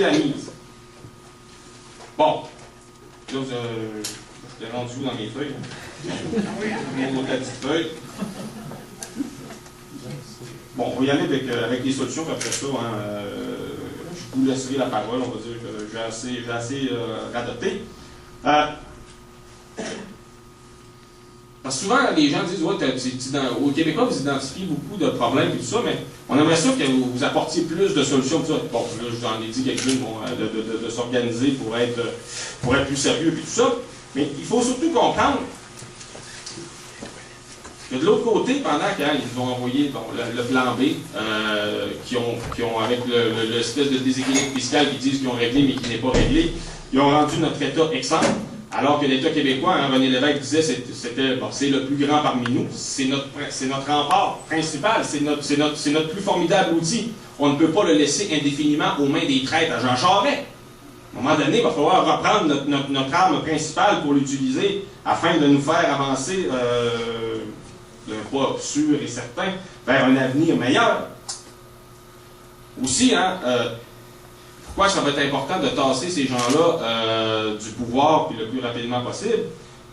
la mise. Bon. Là, je t'ai rendu dans mes feuilles. Mon autre petite feuille. Bon, on va y aller avec des solutions, puis après ça, je vous laisserai la parole, on va dire que j'ai assez radoté. Parce que souvent, les gens disent, ouais, au Québécois, vous identifiez beaucoup de problèmes et tout ça, mais on aimerait ça que vous apportiez plus de solutions. Tout ça. Bon, là, je vous en ai dit quelques-unes de s'organiser pour être plus sérieux et tout ça. Mais il faut surtout comprendre que de l'autre côté, pendant qu'ils nous ont envoyé le plan B, qui ont avec l'espèce de déséquilibre fiscal qu'ils disent qu'ils ont réglé mais qui n'est pas réglé, ils ont rendu notre État exemple. Alors que l'État québécois, René Lévesque disait, c'est le plus grand parmi nous, c'est notre rempart principal, c'est notre plus formidable outil. On ne peut pas le laisser indéfiniment aux mains des traîtres à Jean Charest. À un moment donné, il va falloir reprendre notre arme principale pour l'utiliser afin de nous faire avancer d'un pas sûr et certain vers un avenir meilleur. Aussi, pourquoi ça va être important de tasser ces gens-là du pouvoir puis le plus rapidement possible?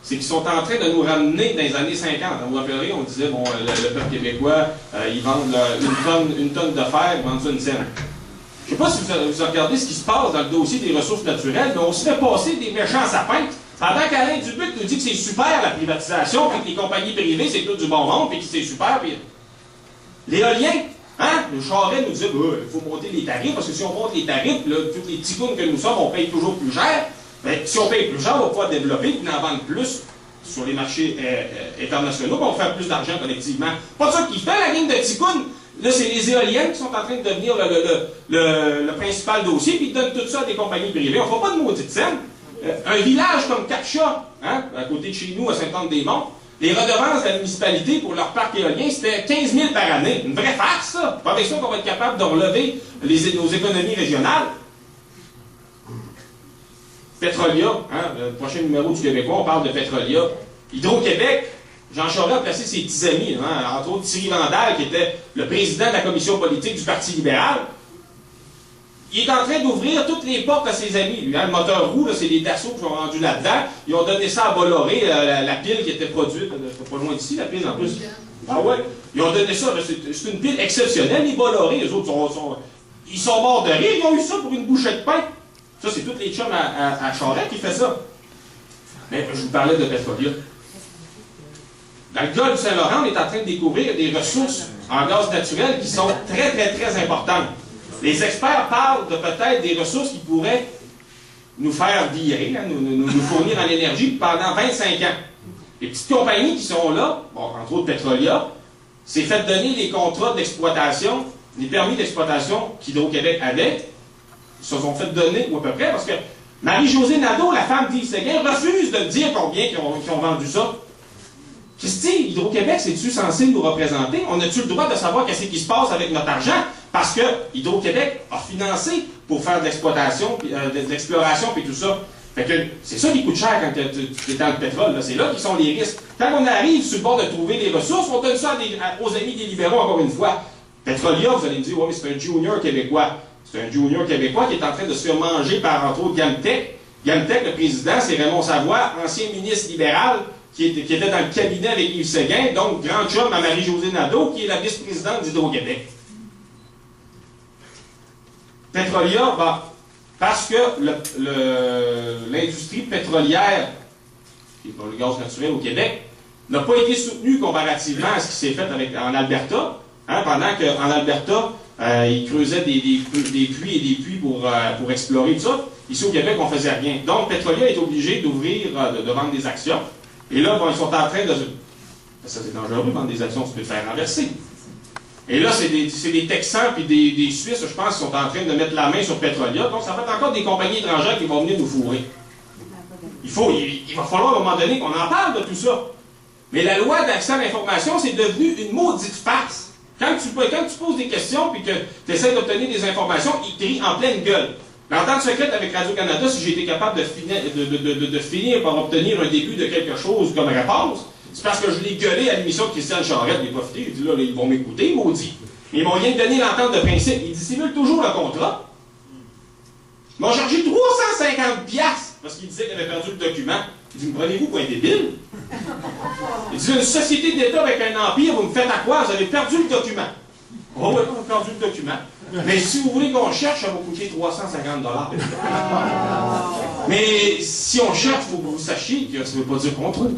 C'est qu'ils sont en train de nous ramener dans les années 50. Vous vous rappellerez, on disait, bon, le peuple québécois, ils vendent une tonne de fer, ils vendent ça une scène. Je ne sais pas si vous regardez ce qui se passe dans le dossier des ressources naturelles, mais on se fait passer des méchants sapins. Pendant qu'Alain Dubuc nous dit que c'est super la privatisation, puis que les compagnies privées, c'est tout du bon monde, puis que c'est super, puis l'éolien. Le Charest nous dit il faut monter les tarifs, parce que si on monte les tarifs, là, tous les petits counes que nous sommes, on paye toujours plus cher. Mais si on paye plus cher, on va pouvoir développer et en vendre plus sur les marchés internationaux, pour faire plus d'argent collectivement. Pas ça qui fait la ligne de petits counes. Là, c'est les éoliennes qui sont en train de devenir le principal dossier, puis ils donnent tout ça à des compagnies privées. On ne fait pas de maudite scène. Un village comme Captcha, à côté de chez nous, à Sainte-Anne-des-Monts, les redevances de la municipalité pour leur parc éolien, c'était 15 000 par année. Une vraie farce, ça. Pas avec ça qu'on va être capable de relever nos économies régionales. Petrolia, le prochain numéro du Québécois, on parle de Petrolia. Hydro-Québec, Jean Charest a placé ses petits amis, entre autres Thierry Vandal, qui était le président de la commission politique du Parti libéral. Il est en train d'ouvrir toutes les portes à ses amis. Lui, le moteur roue, c'est des Dassault qui sont rendus là-dedans. Ils ont donné ça à Bolloré, la pile qui était produite, pas loin d'ici, la pile en plus. Ah ouais? Ils ont donné ça, c'est une pile exceptionnelle. Les Bolloré, les autres, ils sont morts de rire, ils ont eu ça pour une bouchée de pain. Ça, c'est tous les chums à Charest qui fait ça. Mais je vous parlais de Petrolia. Dans le golfe du Saint-Laurent, on est en train de découvrir des ressources en gaz naturel qui sont très, très, très importantes. Les experts parlent de peut-être des ressources qui pourraient nous faire virer, nous fournir en énergie pendant 25 ans. Les petites compagnies qui sont là, entre autres Petrolia, s'est fait donner les contrats d'exploitation, les permis d'exploitation qu'Hydro-Québec avait, ils se sont fait donner, ou à peu près, parce que Marie-Josée Nadeau, la femme d'Yves Séguin, refuse de dire combien ils ont vendu ça. Christy, Hydro-Québec, c'est-tu censé nous représenter? On a-tu le droit de savoir qu'est-ce qui se passe avec notre argent? Parce que Hydro-Québec a financé pour faire de l'exploitation, de l'exploration et tout ça. Fait que c'est ça qui coûte cher quand tu es dans le pétrole. C'est là qu'ils sont les risques. Quand on arrive sur le bord de trouver les ressources, on donne ça aux amis des libéraux, encore une fois. Petrolia, vous allez me dire, ouais, mais c'est un junior québécois. C'est un junior québécois qui est en train de se faire manger par, entre autres, Gamtech. Gamtech, le président, c'est Raymond Savoie, ancien ministre libéral, qui était dans le cabinet avec Yves Séguin, donc grand chum à Marie-Josée Nadeau, qui est la vice-présidente d'Hydro-Québec. Petrolia, parce que l'industrie pétrolière, qui est pour le gaz naturel au Québec, n'a pas été soutenue comparativement à ce qui s'est fait en Alberta, pendant qu'en Alberta, ils creusaient des puits et des puits pour explorer tout ça. Ici au Québec, on ne faisait rien. Donc, Petrolia est obligé d'ouvrir, de vendre des actions. Et là, ils sont en train de... Ça, c'est dangereux, vendre des actions, tu peux te faire renverser. Et là, c'est des Texans et des Suisses, je pense, qui sont en train de mettre la main sur Petrolia. Donc, ça va être encore des compagnies étrangères qui vont venir nous fourrer. Il va falloir à un moment donné qu'on en parle de tout ça. Mais la loi d'accès à l'information, c'est devenu une maudite farce. Quand tu poses des questions et que tu essaies d'obtenir des informations, ils crient en pleine gueule. L'entente secrète avec Radio-Canada, si j'ai été capable de finir par obtenir un début de quelque chose comme réponse, c'est parce que je l'ai gueulé à l'émission de Christiane Charest, je l'ai profité, j'ai dit là, ils vont m'écouter, maudit. Mais ils m'ont rien donné l'entente de principe. Ils dissimulent toujours le contrat. Ils m'ont chargé 350 $ parce qu'il disait qu'il avait perdu le document. Il dit, me prenez-vous pour un débile? Il dit, une société d'État avec un empire, vous me faites à quoi? Vous avez perdu le document. Oh oui, on a perdu le document. Mais si vous voulez qu'on cherche, ça va coûter 350 $. Mais si on cherche, il faut que vous sachiez que ça ne veut pas dire qu'on trouve.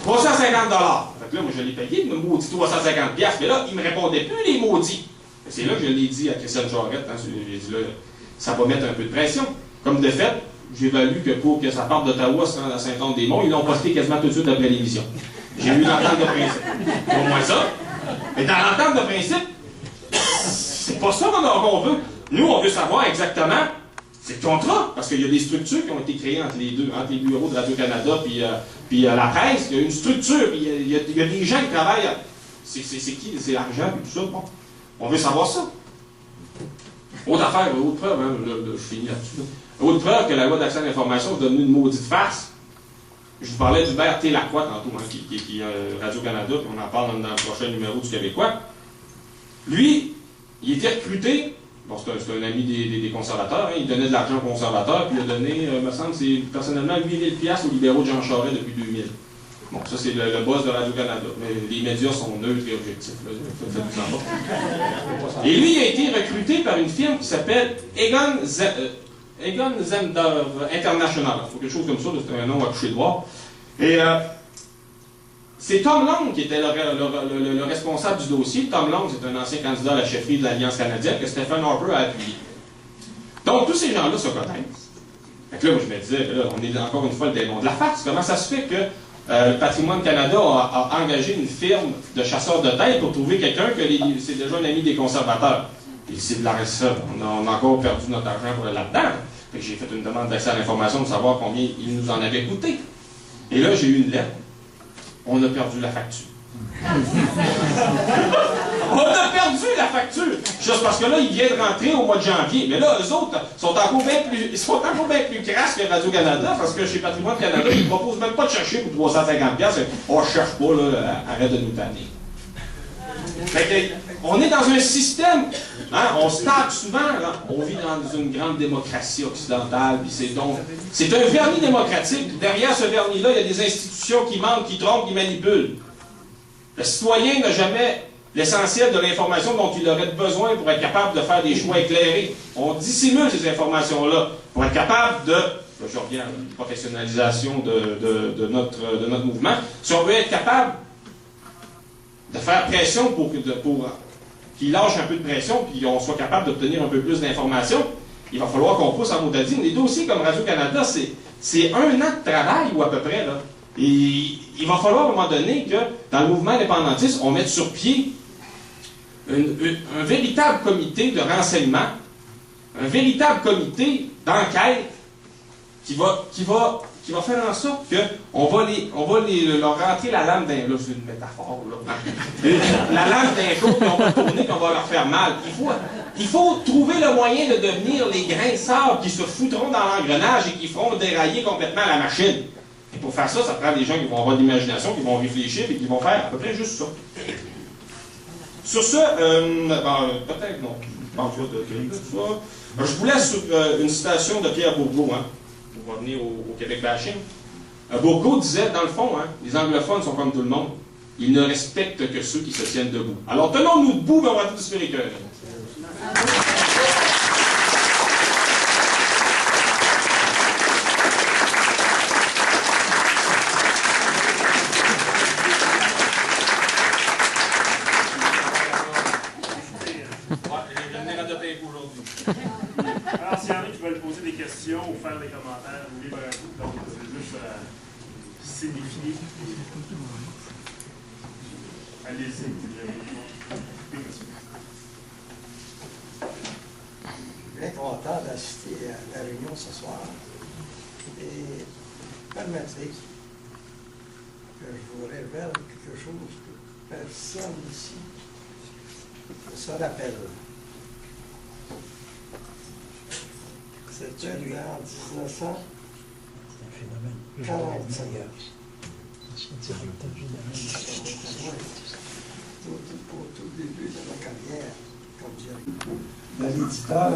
350 $. Fait que là, moi, je l'ai payé, il me maudit 350 $. Mais là, il ne me répondait plus, les maudits. C'est là que je l'ai dit à Christiane Jarrette. Hein, j'ai dit là, ça va mettre un peu de pression. Comme de fait, j'évalue que pour que ça parte d'Ottawa, se rende à Saint-Anne-des-Monts, ils l'ont posté quasiment tout de suite après l'émission. J'ai eu l'entente de principe. Au moins ça. Mais dans l'entente de principe, c'est pas ça qu'on veut. Nous, on veut savoir exactement, c'est le contrat, parce qu'il y a des structures qui ont été créées entre les deux, entre les bureaux de Radio-Canada puis la presse. Il y a une structure, puis il y a des gens qui travaillent. C'est qui? C'est l'argent et tout ça. Bon. On veut savoir ça. Autre affaire, autre preuve, hein, je finis là-dessus. Autre preuve que la loi d'accès à l'information est devenue une maudite farce. Je vous parlais d'Hubert T. Lacroix tantôt, hein, qui est Radio-Canada, puis on en parle dans le prochain numéro du Québécois. Lui, il était recruté, bon, c'est un ami des conservateurs, hein, il donnait de l'argent aux conservateurs, puis il a donné, me semble, c'est personnellement 8 000 $ aux libéraux de Jean Charest depuis 2000. Bon, ça c'est le boss de Radio-Canada, mais les médias sont neutres et objectifs. Et lui, il a été recruté par une firme qui s'appelle Egon Zehnder International. Il faut quelque chose comme ça, c'est un nom à toucher droit. Et c'est Tom Long qui était le responsable du dossier. Tom Long, c'est un ancien candidat à la chefferie de l'Alliance canadienne que Stephen Harper a appuyé. Donc, tous ces gens-là se connaissent. Fait que là, moi, je me disais, là, on est encore une fois le démon de la farce. Comment ça se fait que le Patrimoine Canada a engagé une firme de chasseurs de tête pour trouver quelqu'un que c'est déjà un ami des conservateurs? Et c'est de la recette. On a encore perdu notre argent pour là-dedans. Fait que j'ai fait une demande d'accès à l'information pour savoir combien il nous en avait coûté. Et là, j'ai eu une lettre. On a perdu la facture. On a perdu la facture! Juste parce que là, il vient de rentrer au mois de janvier. Mais là, eux autres sont encore bien plus crasses que Radio-Canada, parce que chez Patrimoine Canada, ils ne proposent même pas de chercher pour 350 $. On ne cherche pas, là, arrête de nous tanner. Fait que, on est dans un système, hein, on se tape souvent, là, on vit dans une grande démocratie occidentale, puis c'est un vernis démocratique. Derrière ce vernis-là, il y a des institutions qui mentent, qui trompent, qui manipulent. Le citoyen n'a jamais l'essentiel de l'information dont il aurait besoin pour être capable de faire des choix éclairés. On dissimule ces informations-là pour être capable de, je reviens à la professionnalisation de notre mouvement, si on veut être capable de faire pression pour qu'il lâche un peu de pression puis qu'on soit capable d'obtenir un peu plus d'informations, il va falloir qu'on pousse en motadine. Les dossiers comme Radio-Canada, c'est 1 an de travail ou à peu près, là. Et il va falloir à un moment donné que, dans le mouvement indépendantiste, on mette sur pied un véritable comité de renseignement, un véritable comité d'enquête qui va faire en sorte qu'on va leur rentrer la lame d'un... Là, c'est une métaphore, là. La lame d'un coup, puis on va tourner, puis on va leur faire mal. Il faut trouver le moyen de devenir les grains de sable qui se foutront dans l'engrenage et qui feront dérailler complètement la machine. Et pour faire ça, ça prend des gens qui vont avoir de l'imagination, qui vont réfléchir et qui vont faire à peu près juste ça. Sur ce, peut-être non. Je vous laisse sur une citation de Pierre Bourgault, hein, pour revenir au Québec bashing. Bourgault disait, dans le fond, hein, les anglophones sont comme tout le monde. Ils ne respectent que ceux qui se tiennent debout. Alors tenons-nous debout, mais on va tous se faire écœurer. Alors, s'il y en a qui veulent poser des questions ou faire des commentaires, libre à vous. Donc, c'est juste signifier. Allez-y. Je suis bien content d'assister à la réunion ce soir. Et permettez que je vous révèle quelque chose que personne ici ne se rappelle. C'était en 1945. Au tout début de ma carrière, comme l'éditeur